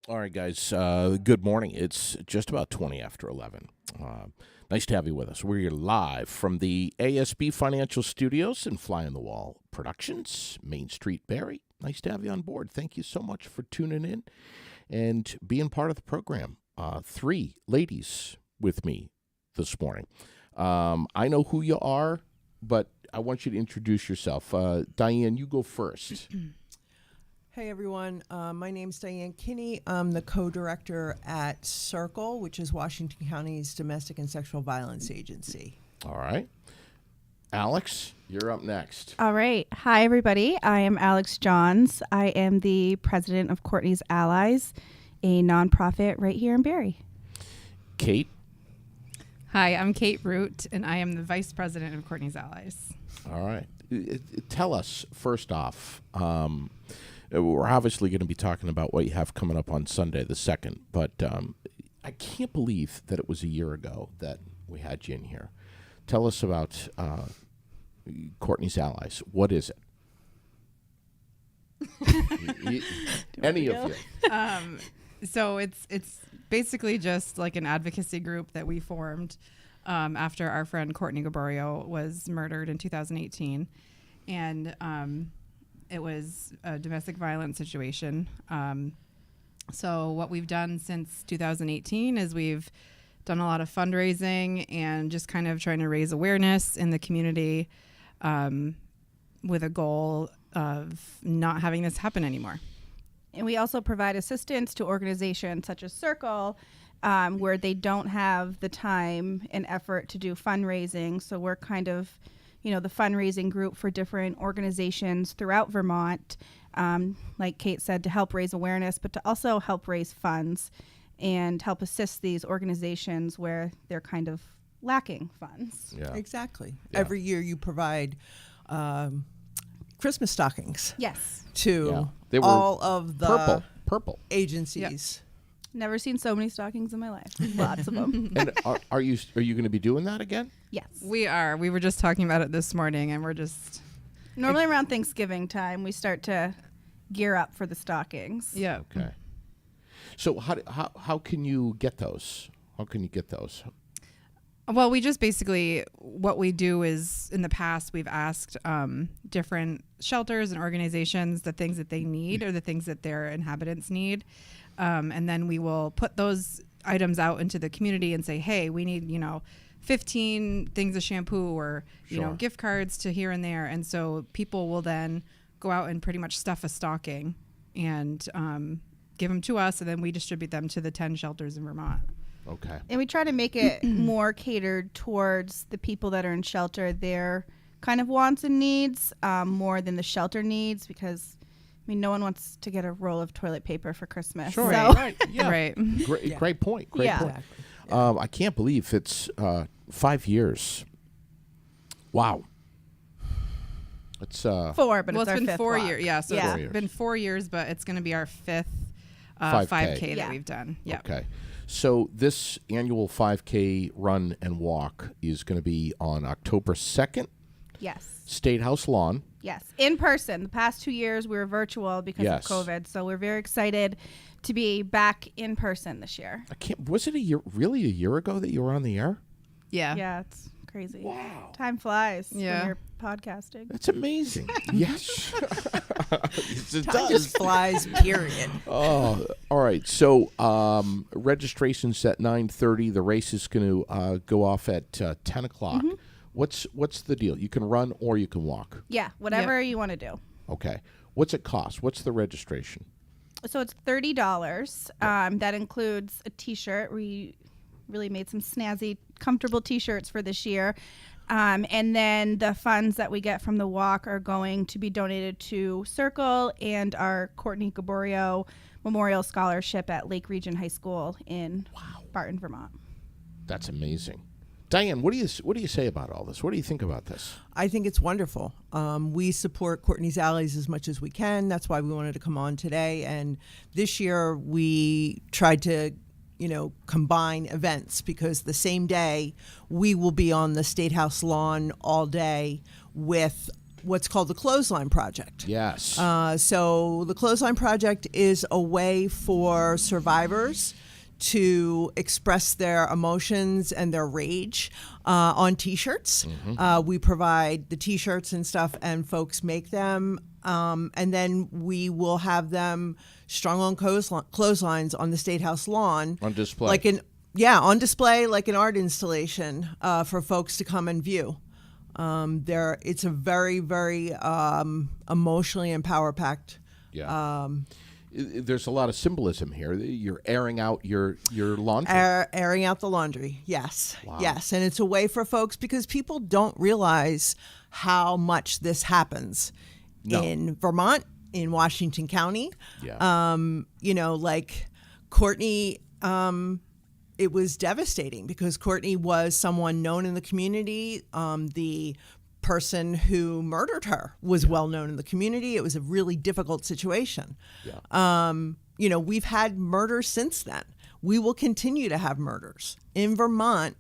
All right, guys. Good morning. It's just about 20 after 11. Nice to have you with us. We're live from the ASB Financial Studios and Fly on the Wall Productions, Main Street, Barrie. Nice to have you on board. Thank you so much for tuning in and being part of the program. Three ladies with me this morning. I know who you are, but I want you to introduce yourself. Diane, you go first. Hey everyone, my name's Diane Kinney. I'm the co-director at Circle, which is Washington County's Domestic and Sexual Violence Agency. All right. Alex, you're up next. All right. Hi, everybody. I am Alex Johns. I am the president of Courtney'S Allies, a nonprofit right here in Barrie. Kate. Hi, I'm Kate Root, and I am the vice president of Courtney'S Allies. All right. Tell us, first off, we're obviously going to be talking about what you have coming up on Sunday the 2nd, but I can't believe that it was a year ago that we had you in here. Tell us about Courtney's Allies. What is it? Any of you? So it's basically just like an advocacy group that we formed after our friend Courtney Gaborio was murdered in 2018. And it was a domestic violence situation. So what we've done since 2018 is we've done a lot of fundraising and just kind of trying to raise awareness in the community with a goal of not having this happen anymore. And we also provide assistance to organizations such as Circle, where they don't have the time and effort to do fundraising. So we're kind of, the fundraising group for different organizations throughout Vermont, like Kate said, to help raise awareness, but to also help raise funds and help assist these organizations where they're kind of lacking funds. Yeah. Exactly. Yeah. Every year you provide Christmas stockings Yes. to They were all of the purple. agencies. Never seen so many stockings in my life. Lots of them. And are you going to be doing that again? Yes. We are. We were just talking about it this morning, and we're just... Normally around Thanksgiving time, we start to gear up for the stockings. Yeah. Okay. So how can you get those? How can you get those? Well, we just basically, what we do is, in the past, we've asked different shelters and organizations the things that they need or the things that their inhabitants need. And then we will put those items out into the community and say, hey, we need, 15 things of shampoo or, Sure. gift cards to here and there. And so people will then go out and pretty much stuff a stocking and give them to us. And then we distribute them to the 10 shelters in Vermont. Okay. And we try to make it more catered towards the people that are in shelter, their kind of wants and needs, more than the shelter needs, because no one wants to get a roll of toilet paper for Christmas. Sure. So. Right. Yeah. Right. Great point. Great Yeah. point. Exactly. I can't believe it's 5 years. Wow. It's 4, but Well, it's our been fifth 4 walk. years. Yeah. So Yeah. it's been 4 years, but it's going to be our fifth 5K. 5K Yeah. that we've done. Yeah. okay. So this annual 5K run and walk is going to be on October 2nd, Yes. State House lawn. Yes. In person. The past 2 years we were virtual because Yes. of COVID. So we're very excited to be back in person this year. Was it really a year ago that you were on the air? Yeah. Yeah, it's crazy. Wow. Time flies Yeah. when you're podcasting. That's amazing. Yes. Yes, it Time does. just flies, period. Oh, all right. So registration's at 9:30. The race is going to go off at 10 o'clock. Mm-hmm. What's the deal? You can run or you can walk. Yeah, whatever you want to do. Okay. What's it cost? What's the registration? So it's $30. That includes a T-shirt. We really made some snazzy, comfortable T-shirts for this year. And then the funds that we get from the walk are going to be donated to Circle and our Courtney Gaborio Memorial Scholarship at Lake Region High School in Barton, Vermont. That's amazing. Diane, what do you say about all this? What do you think about this? I think it's wonderful. We support Courtney'S Allies as much as we can. That's why we wanted to come on today. And this year we tried to, combine events because the same day we will be on the State House lawn all day with what's called the Clothesline Project. Yes. So the Clothesline Project is a way for survivors to express their emotions and their rage on T-shirts. We provide the T-shirts and stuff, and folks make them, and then we will have them strung on clotheslines on the State House lawn. On display. On display, like an art installation for folks to come and view. It's a very, very emotionally and power-packed. Yeah. There's a lot of symbolism here. You're airing out your laundry. Airing out the laundry, yes. Wow. Yes, and it's a way for folks, because people don't realize how much this happens in Vermont, in Washington County. Yeah. Like Courtney, it was devastating because Courtney was someone known in the community. The person who murdered her was well known in the community. It was a really difficult situation. Yeah. We've had murders since then. We will continue to have murders. In Vermont,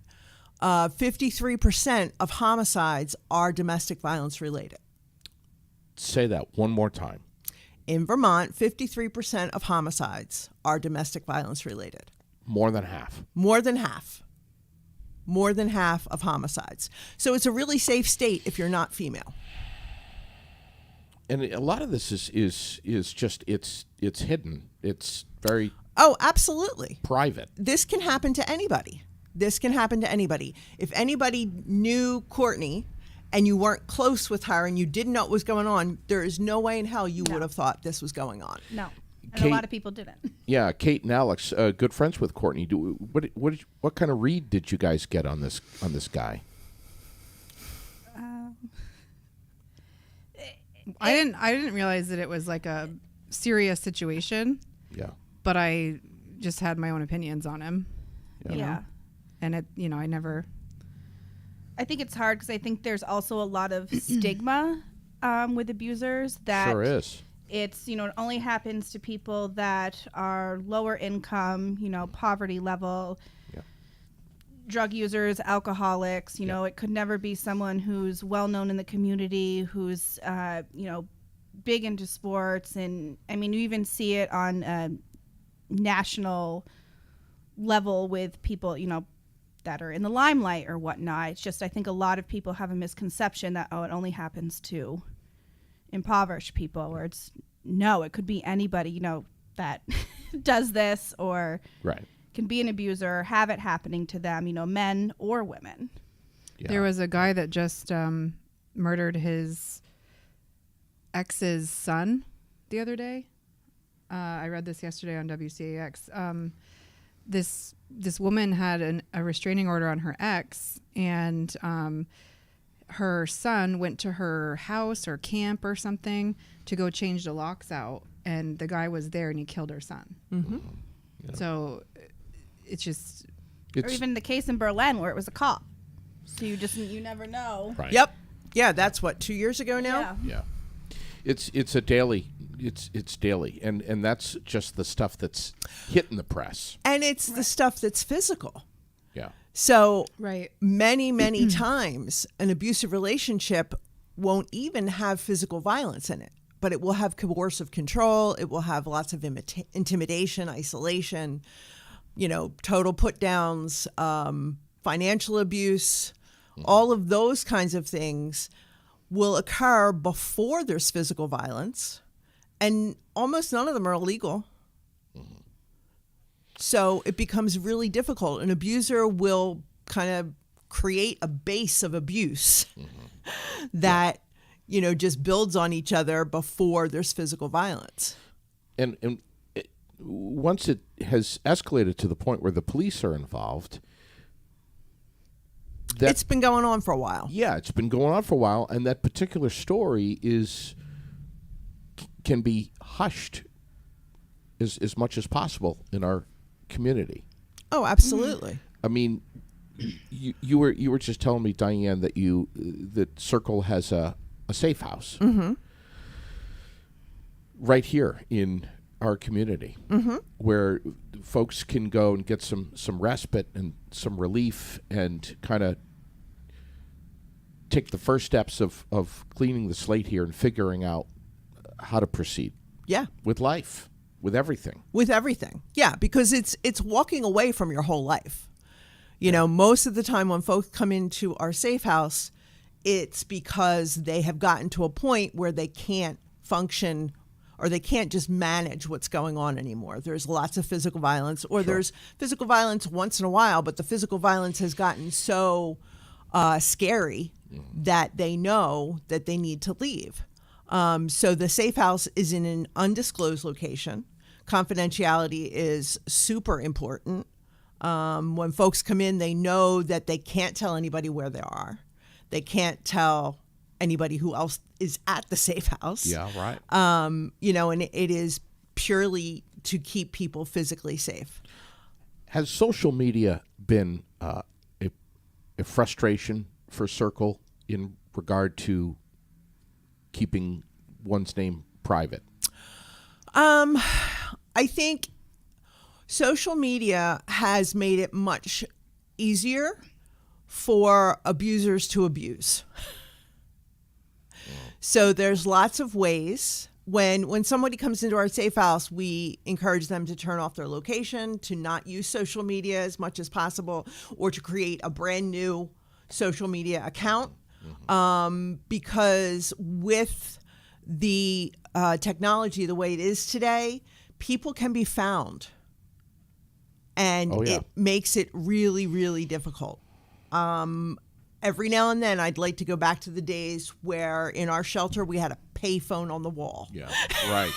53% of homicides are domestic violence related. Say that one more time. In Vermont, 53% of homicides are domestic violence related. More than half. More than half. More than half of homicides. So it's a really safe state if you're not female. And a lot of this is just it's hidden. It's very Absolutely. private. This can happen to anybody. This can happen to anybody. If anybody knew Courtney and you weren't close with her and you didn't know what was going on, there is no way in hell you would have thought this was going on. No. And Kate, a lot of people didn't. Yeah, Kate and Alex, good friends with Courtney. What kind of read did you guys get on this guy? I didn't realize that it was like a serious situation. Yeah. But I just had my own opinions on him. Yeah. And I never. I think it's hard because I think there's also a lot of stigma with abusers that Sure is. It's, it only happens to people that are lower income, poverty level, drug users, alcoholics. It could never be someone who's well known in the community, who's, big into sports. And I mean, you even see it on a national level with people, that are in the limelight or whatnot. It's just, I think a lot of people have a misconception that, it only happens to impoverished people, or it could be anybody, that does this or can be an abuser, have it happening to them, men or women. Yeah. There was a guy that just murdered his ex's son the other day. I read this yesterday on WCAX. This woman had a restraining order on her ex, and her son went to her house or camp or something to go change the locks out, and the guy was there and he killed her son. Mm-hmm. Yeah. So it's just... Or even the case in Berlin where it was a cop. So you never know. Right. Yep. Yeah, that's 2 years ago now? Yeah. Yeah. It's a daily. It's daily, and that's just the stuff that's hitting the press. And it's the stuff that's physical. Yeah. So many times an abusive relationship won't even have physical violence in it, but it will have coercive control. It will have lots of intimidation, isolation, total put downs, financial abuse, all of those kinds of things will occur before there's physical violence. And almost none of them are illegal. Mm-hmm. So it becomes really difficult. An abuser will kind of create a base of abuse that, just builds on each other before there's physical violence. And once it has escalated to the point where the police are involved, it's been going on for a while. Yeah, it's been going on for a while, and that particular story can be hushed as much as possible in our community. Oh, absolutely. I mean, you were just telling me, Diane, that Circle has a safe house right here in our community, where folks can go and get some respite and some relief and kind of take the first steps of cleaning the slate here and figuring out how to proceed. Yeah. With life, with everything. With everything. Yeah, because it's walking away from your whole life. You know, most of the time when folks come into our safe house, it's because they have gotten to a point where they can't function or they can't just manage what's going on anymore. There's lots of physical violence, or there's physical violence once in a while, but the physical violence has gotten so scary that they know that they need to leave. So the safe house is in an undisclosed location. Confidentiality is super important. When folks come in, they know that they can't tell anybody where they are. They can't tell anybody who else is at the safe house. Yeah, right. And it is purely to keep people physically safe. Has social media been a frustration for Circle in regard to keeping one's name private? I think social media has made it much easier for abusers to abuse. So there's lots of ways. When somebody comes into our safe house, we encourage them to turn off their location, to not use social media as much as possible, or to create a brand new social media account. Because with the technology the way it is today, people can be found. And it makes it really, really difficult. Every now and then, I'd like to go back to the days where in our shelter we had a payphone on the wall. Yeah, right.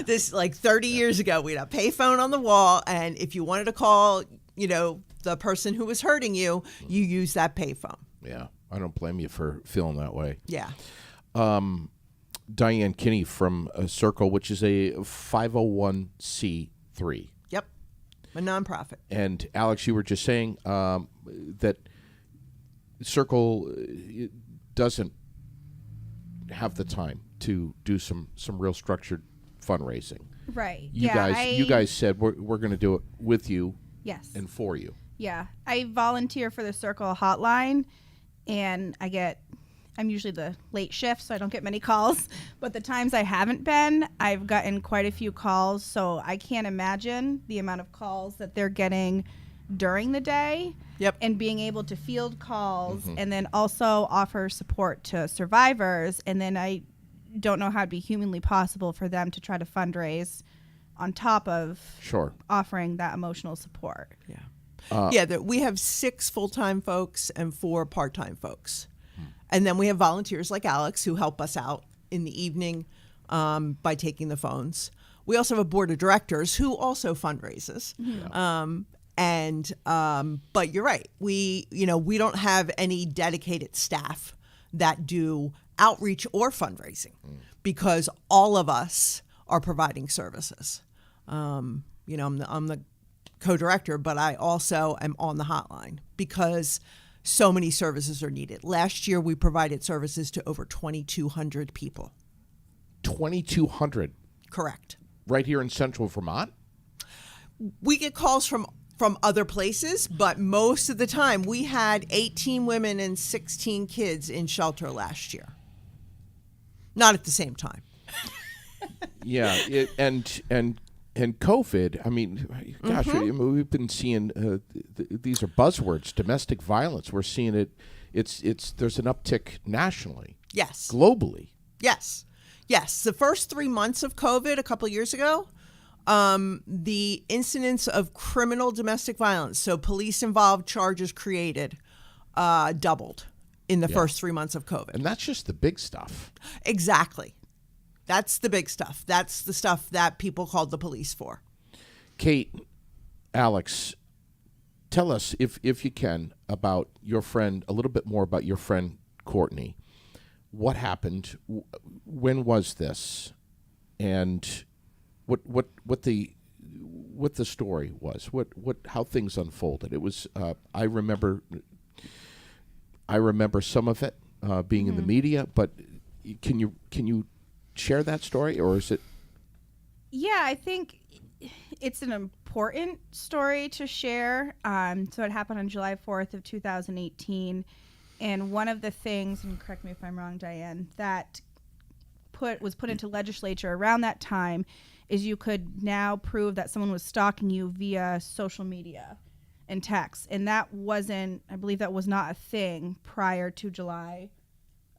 This 30 years ago, we had a payphone on the wall, and if you wanted to call, the person who was hurting you, you use that payphone. Yeah, I don't blame you for feeling that way. Yeah. Diane Kinney from Circle, which is a 501c3. Yep, a nonprofit. And Alex, you were just saying that Circle doesn't have the time to do some real structured fundraising. Right. You guys said we're going to do it with you. Yes. And for you. Yeah. I volunteer for the Circle hotline, and I'm usually the late shift, so I don't get many calls. But the times I haven't been, I've gotten quite a few calls. So I can't imagine the amount of calls that they're getting during the day. Yep. And being able to field calls and then also offer support to survivors. And then I don't know how it'd be humanly possible for them to try to fundraise on top of offering that emotional support. Yeah. We have 6 full-time folks and 4 part-time folks. And then we have volunteers like Alex who help us out in the evening by taking the phones. We also have a board of directors who also fundraises. But you're right. We don't have any dedicated staff that do outreach or fundraising because all of us are providing services. I'm the co-director, but I also am on the hotline because so many services are needed. Last year, we provided services to over 2,200 people. 2,200? Correct. Right here in central Vermont? We get calls from other places, but most of the time, we had 18 women and 16 kids in shelter last year. Not at the same time. Yeah, and COVID, I mean, gosh, we've been seeing, these are buzzwords, domestic violence. We're seeing it, there's an uptick nationally. Yes. Globally. Yes. The first 3 months of COVID a couple of years ago, the incidence of criminal domestic violence, so police-involved charges created, doubled in the first 3 months of COVID. And that's just the big stuff. Exactly. That's the big stuff. That's the stuff that people called the police for. Kate, Alex, tell us, if you can, about your friend, a little bit more about your friend Courtney. What happened? When was this? And what the story was? How things unfolded? It was I remember some of it being in the media, but can you share that story, or is it? Yeah, I think it's an important story to share. So it happened on July 4th of 2018, And one of the things, and correct me if I'm wrong, Diane, that was put into legislature around that time is you could now prove that someone was stalking you via social media and text. And that wasn't, I believe that was not a thing prior to July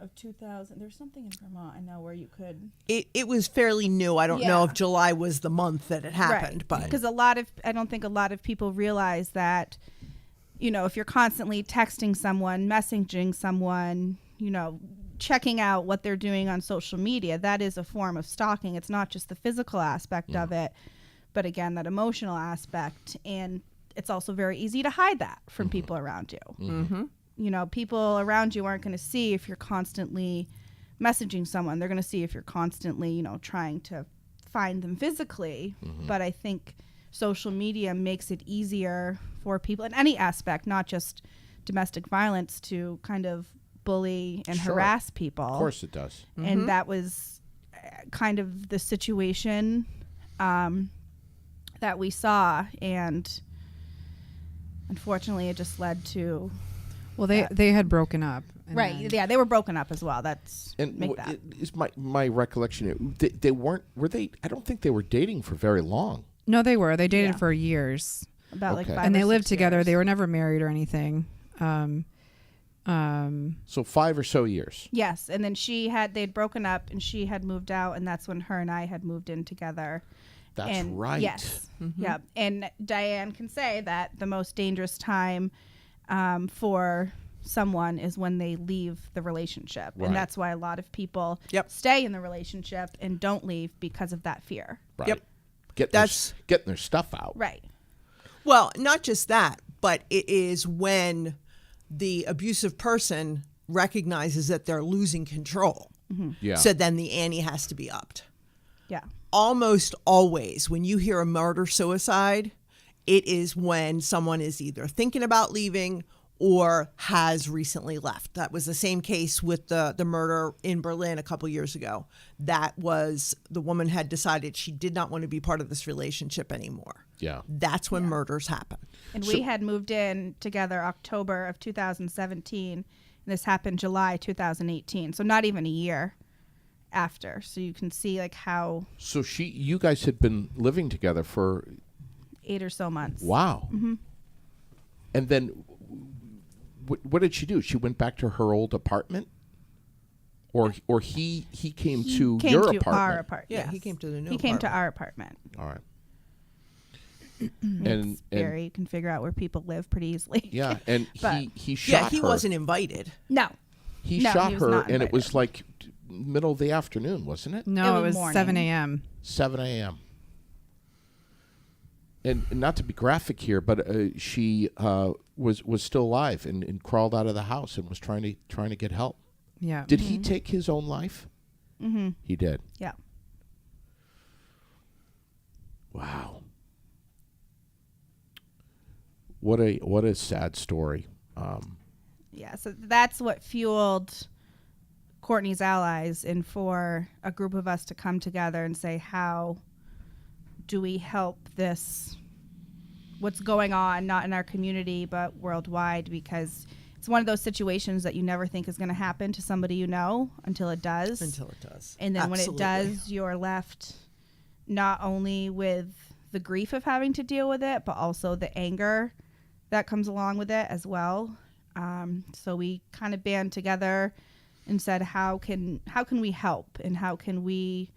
of 2000. There's something in Vermont I know where you could. It was fairly new. I don't know Yeah. if July was the month that it happened, but because I don't think a lot of people realize that, if you're constantly texting someone, messaging someone, checking out what they're doing on social media, that is a form of stalking. It's not just the physical aspect of it, but again, that emotional aspect. And it's also very easy to hide that from people around you. Mm-hmm. People around you aren't going to see if you're constantly messaging someone. They're going to see if you're constantly, trying to find them physically. But I think social media makes it easier for people in any aspect, not just domestic violence, to kind of bully and Sure. harass people. Of course it does. And that was kind of the situation that we saw. And unfortunately, it just led to... Well, they had broken up. and Right. then- Yeah, they were broken up as well. That's And make that. is my recollection, they weren't, were they, I don't think they were dating for very long. No, they were. They dated Yeah. for years. About Okay. like 5 And or they lived 6 together. years. They were never married or anything. So 5 or so years. Yes, and then they'd broken up, and she had moved out, and that's when her and I had moved in together. That's And right. Yes. Yeah. And Diane can say that the most dangerous time for someone is when they leave the relationship. Right. And that's why a lot of people Yep. stay in the relationship and don't leave because of that fear. Right. Yep. Getting their stuff out. Right. Well, not just that, but it is when the abusive person recognizes that they're losing control. Yeah. So then the ante has to be upped. Yeah. Almost always, when you hear a murder-suicide, it is when someone is either thinking about leaving or has recently left. That was the same case with the murder in Berlin a couple years ago. That was, the woman had decided she did not want to be part of this relationship anymore. Yeah. That's when murders happen. And we had moved in together October of 2017, and this happened July 2018. So not even a year after. So you can see like how So you guys had been living together for 8 or so months. wow. And then what did she do? She went back to her old apartment, or he came to Came your to apartment. our apartment. Yeah, yes. he came to the new He came to apartment. our apartment. All right. It's very, you can figure out where people live pretty easily. Yeah, and But- he shot Yeah, he her. wasn't invited. No. He No, shot he was her, not and it was invited. like middle of the afternoon, wasn't it? No, It it was was 7 morning. a.m. 7 a.m. And not to be graphic here, but she was still alive and crawled out of the house and was trying to get help. Yeah. Did he take his own life? Mm-hmm. He did. Yeah. Wow. What a sad story. Yeah. So that's what fueled Courtney's Allies, and for a group of us to come together and say, how do we help this, what's going on, not in our community, but worldwide, because it's one of those situations that you never think is going to happen to somebody you know until it does. Until it does. And then Absolutely. when it does, you're left not only with the grief of having to deal with it, but also the anger that comes along with it as well. So we kind of band together and said, how can we help, and how can we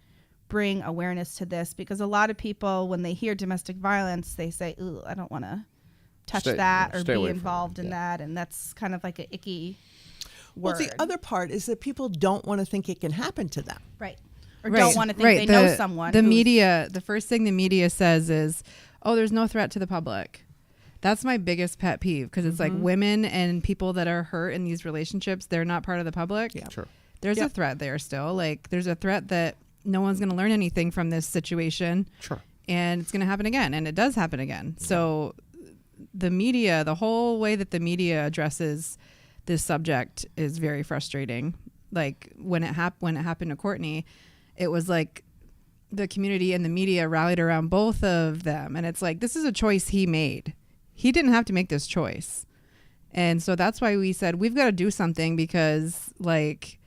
bring awareness to this? Because a lot of people, when they hear domestic violence, they say, "Ooh, I don't want to touch that or stay be away from involved it, in yeah. that," and that's kind of like an icky Well, word. the other part is that people don't want to think it can happen to them. Right. Or Right. don't want to think Right. they know someone. The who's- media, the first thing the media says is, "Oh, there's no threat to the public." That's my biggest pet peeve, because it's like women and people that are hurt in these relationships, they're not part of the public. Yeah. Sure. There's Yep. a threat there still. Like, there's a threat that no one's going to learn anything from this situation, Sure. and it's going to happen again, and it does happen again. So the media, the whole way that the media addresses this subject is very frustrating. Like, when it happened to Courtney, it was like the community and the media rallied around both of them, and it's like, this is a choice he made. He didn't have to make this choice. And so that's why we said we've got to do something, because like,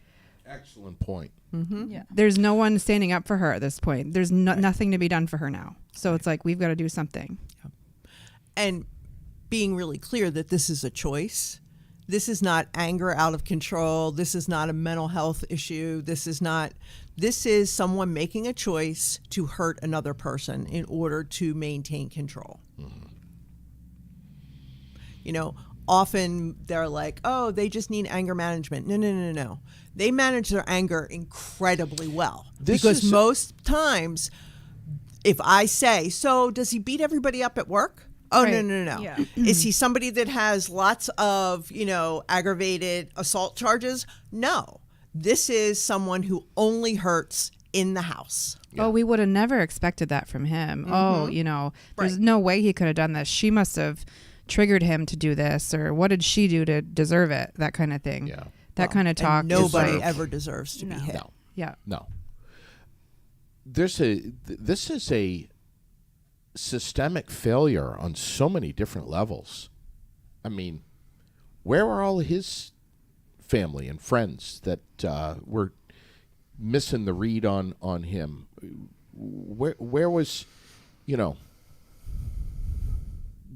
excellent point. Yeah. there's no one standing up for her at this point. There's nothing to be done for her now. So it's like, we've got to do something. And being really clear that this is a choice. This is not anger out of control. This is not a mental health issue. This is someone making a choice to hurt another person in order to maintain control. You know, often they're like, oh, they just need anger management. No. They manage their anger incredibly well. Because most times, if I say, so does he beat everybody up at work? Oh, Right. no. Yeah. Is he somebody that has lots of, aggravated assault charges? No. This is someone who only hurts in the house. Yeah. Oh, we would have never expected that from him. Oh, there's Right. no way he could have done this. She must have triggered him to do this, or what did she do to deserve it? That kind of thing. Yeah. That kind of talk. And is nobody like- ever deserves to be hit. No. Yeah. No. This is a systemic failure on so many different levels. I mean, where are all his family and friends that were missing the read on him? Where was,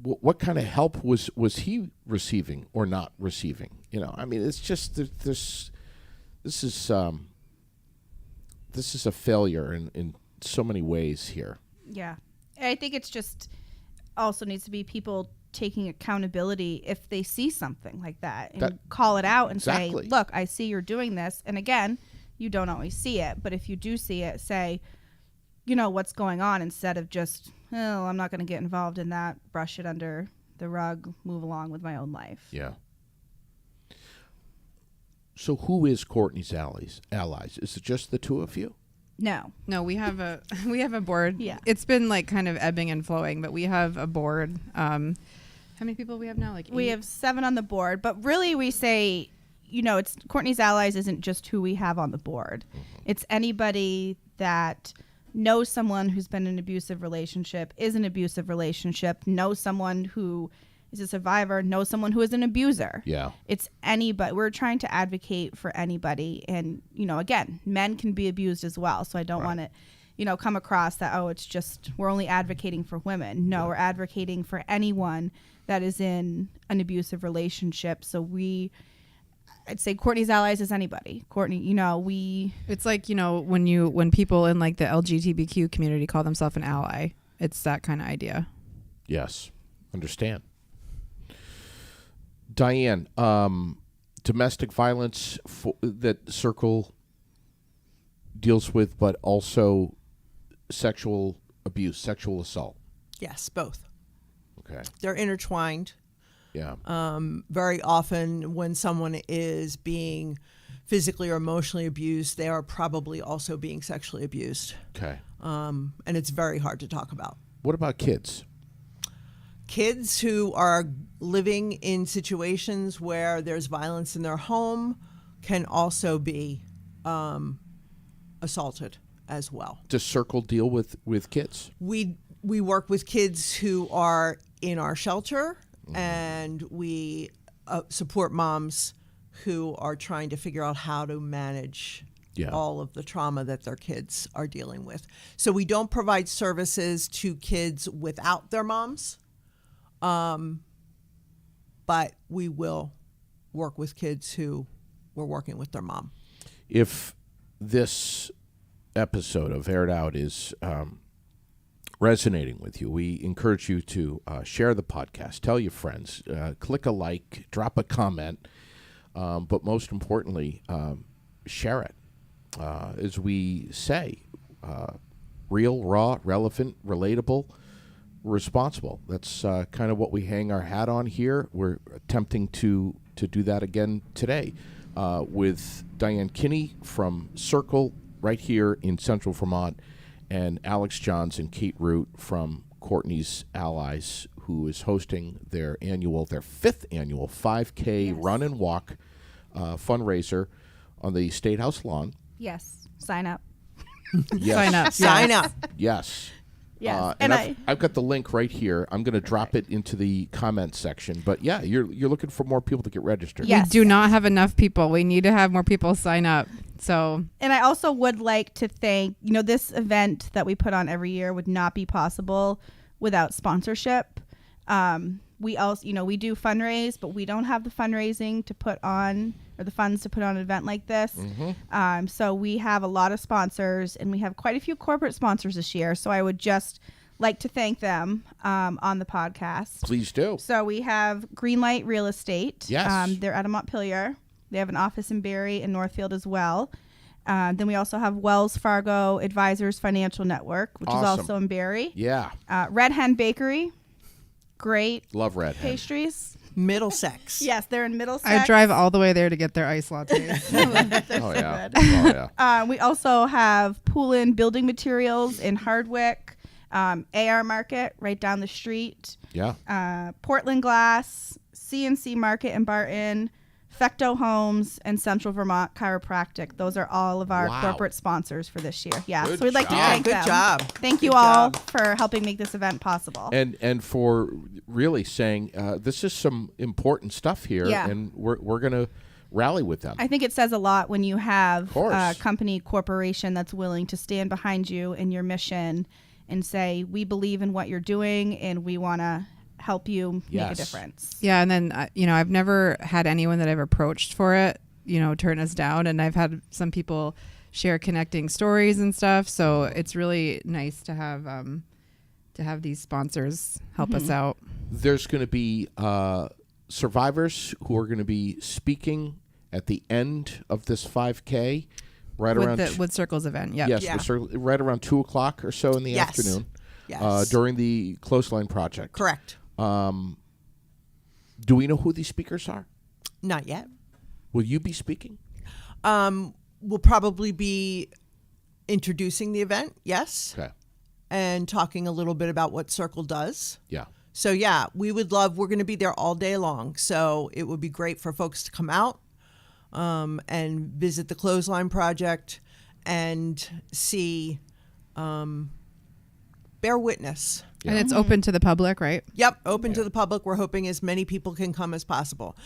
what kind of help was he receiving or not receiving? I mean, it's just this is a failure in so many ways here. Yeah. I think it's just also needs to be people taking accountability if they see something like that and call it out and Exactly. say, look, I see you're doing this. And again, you don't always see it, but if you do see it, say, what's going on, instead of just, oh, I'm not going to get involved in that, brush it under the rug, move along with my own life. Yeah. So who is Courtney's Allies? Is it just the two of you? No. No, we have a board. Yeah. It's been like kind of ebbing and flowing, but we have a board. How many people do we have now? Like We 8? have 7 on the board, but really we say, it's Courtney's Allies isn't just who we have on the board. It's anybody that knows someone who's been in an abusive relationship, is an abusive relationship, knows someone who is a survivor, knows someone who is an abuser. Yeah. It's anybody. We're trying to advocate for anybody. And, again, men can be abused as well. So I don't want to, come across that, oh, it's just, we're only advocating for women. No, we're advocating for anyone that is in an abusive relationship. So I'd say Courtney's Allies is anybody. Courtney, It's like, when people in like the LGBTQ community call themselves an ally, it's that kind of idea. Yes. Understand. Diane, domestic violence that Circle deals with, but also sexual abuse, sexual assault. Yes, both. Okay. They're intertwined. Yeah. Very often when someone is being physically or emotionally abused, they are probably also being sexually abused. Okay. And it's very hard to talk about. What about kids? Kids who are living in situations where there's violence in their home can also be assaulted as well. Does Circle deal with kids? We work with kids who are in our shelter, and we support moms who are trying to figure out how to manage all of the trauma that their kids are dealing with. So we don't provide services to kids without their moms, but we will work with kids who were working with their mom. If this episode of Aired Out is resonating with you, we encourage you to share the podcast, tell your friends, click a like, drop a comment, but most importantly, share it. As we say, real, raw, relevant, relatable, responsible. That's kind of what we hang our hat on here. We're attempting to do that again today with Diane Kinney from Circle right here in Central Vermont, and Alex Johns and Kate Root from Courtney's Allies, who is hosting their 5th annual 5K run and walk fundraiser on the State House lawn. yes, sign up. Yes. Sign up. Sign up. Yes. Yes. And And I've got the link right here. I'm going to drop it into the comments section. But yeah, you're looking for more people to get registered. Yes. We do not have enough people. We need to have more people sign up. So, And I also would like to thank, this event that we put on every year would not be possible without sponsorship. We also, we do fundraise, but we don't have the fundraising to put on, or the funds to put on an event like this. Mm-hmm. So we have a lot of sponsors, and we have quite a few corporate sponsors this year. So I would just like to thank them on the podcast. Please do. So we have Greenlight Real Estate. Yes. They're out of Montpelier. They have an office in Barrie and Northfield as well. Then we also have Wells Fargo Advisors Financial Network, which is Awesome. also in Barrie. Yeah. Red Hen Bakery. Great Love Red Hen. pastries. Middlesex. Yes, they're in Middlesex. I drive all the way there to get their ice lattes. They're Oh, so yeah. good. Oh, yeah. We also have Poulin Building Materials in Hardwick, AR Market right down the street, Yeah. Portland Glass, CNC Market in Barton, Fecto Homes, and Central Vermont Chiropractic. Those are all of our Wow. corporate sponsors for this year. Yeah, Good so we'd like to job. thank Good them. job. Thank you Good all job. for helping make this event possible. And for really saying this is some important stuff here, Yeah. and we're going to rally with them. I think it says a lot when you have course. a company, corporation that's willing to stand behind you and your mission and say, we believe in what you're doing and we want to help you make a Yes. difference. Yeah, and then I've never had anyone that I've approached for it, turn us down, and I've had some people share connecting stories and stuff. So it's really nice to have these sponsors help us out. There's going to be survivors who are going to be speaking at the end of this 5K, right around With Circle's event. Yep. yes, Yeah. right around 2:00 or so in the Yes. afternoon, Yes. during the Clothesline Project. Correct. Do we know who these speakers are? Not yet. Will you be speaking? We'll probably be introducing the event, yes, Okay. and talking a little bit about what Circle does. Yeah. So, yeah, we're going to be there all day long. So it would be great for folks to come out and visit the Clothesline Project and see, bear witness. And it's open to the public, right? Yep, open to the public. We're hoping as many people can come as possible.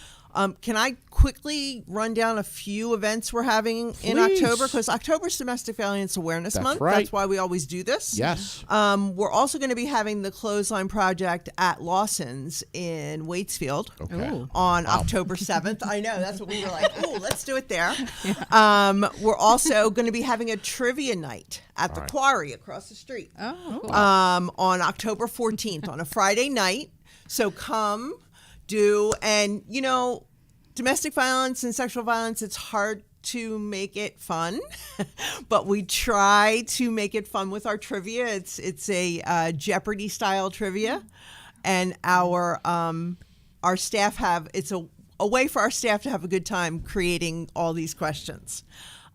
Can I quickly run down a few events we're having in Please. October? Because October's Domestic Violence Awareness That's Month. right. That's why we always do this. Yes. We're also going to be having the Clothesline Project at Lawson's in Waitsfield Okay. Ooh. on October 7th. I know, that's what we were like, ooh, let's do it there. We're also going to be having a trivia night at the Quarry across the street Oh, cool. on October 14th on a Friday night. So come, do, and domestic violence and sexual violence, it's hard to make it fun, but we try to make it fun with our trivia. It's a Jeopardy style trivia, and our staff it's a way for our staff to have a good time creating all these questions.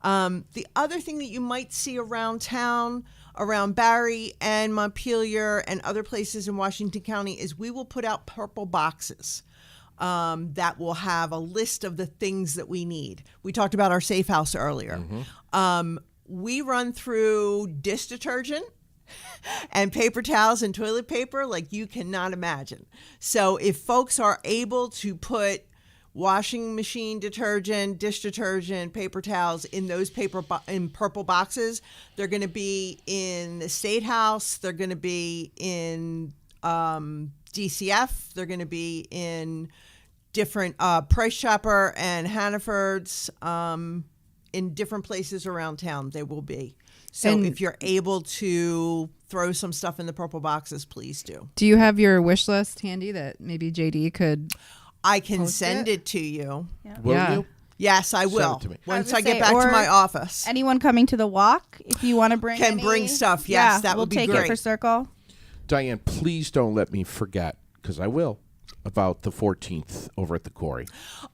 The other thing that you might see around town, around Barrie and Montpelier and other places in Washington County, is we will put out purple boxes that will have a list of the things that we need. We talked about our safe house earlier. We run through dish detergent and paper towels and toilet paper like you cannot imagine. So if folks are able to put washing machine detergent, dish detergent, paper towels in those in purple boxes, they're going to be in the State House, they're going to be in DCF, they're going to be in different Price Chopper and Hannaford's, in different places around town they will be. So And- if you're able to throw some stuff in the purple boxes, please do. Do you have your wish list handy that maybe JD could? I can Post send it? it to you. Will Yeah. you? Yes, I will. it to me. Once I I was get gonna back say, to or my office. Anyone coming to the walk, if you want to bring Can bring stuff, yes, that we'll would be take great. it for Circle. Diane, please don't let me forget, because I will, about the 14th over at the Quarry.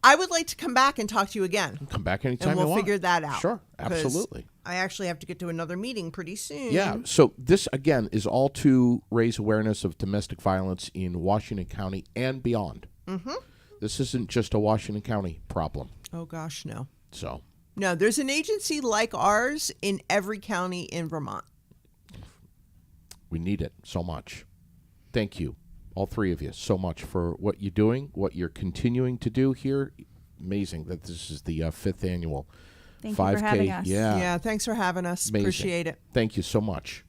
I would like to come back and talk to you again. Come back anytime And you we'll want. figure that out. Sure, 'Cause absolutely. I actually have to get to another meeting pretty soon. Yeah, so this, again, is all to raise awareness of domestic violence in Washington County and beyond. Mm-hmm. This isn't just a Washington County problem. Oh, gosh, no. So, No, there's an agency like ours in every county in Vermont. We need it so much. Thank you, all three of you, so much for what you're doing, what you're continuing to do here. Amazing that this is the 5th annual Thank 5K. you for having us. Yeah. Yeah, thanks for having us. Amazing. Appreciate it. Thank you so much.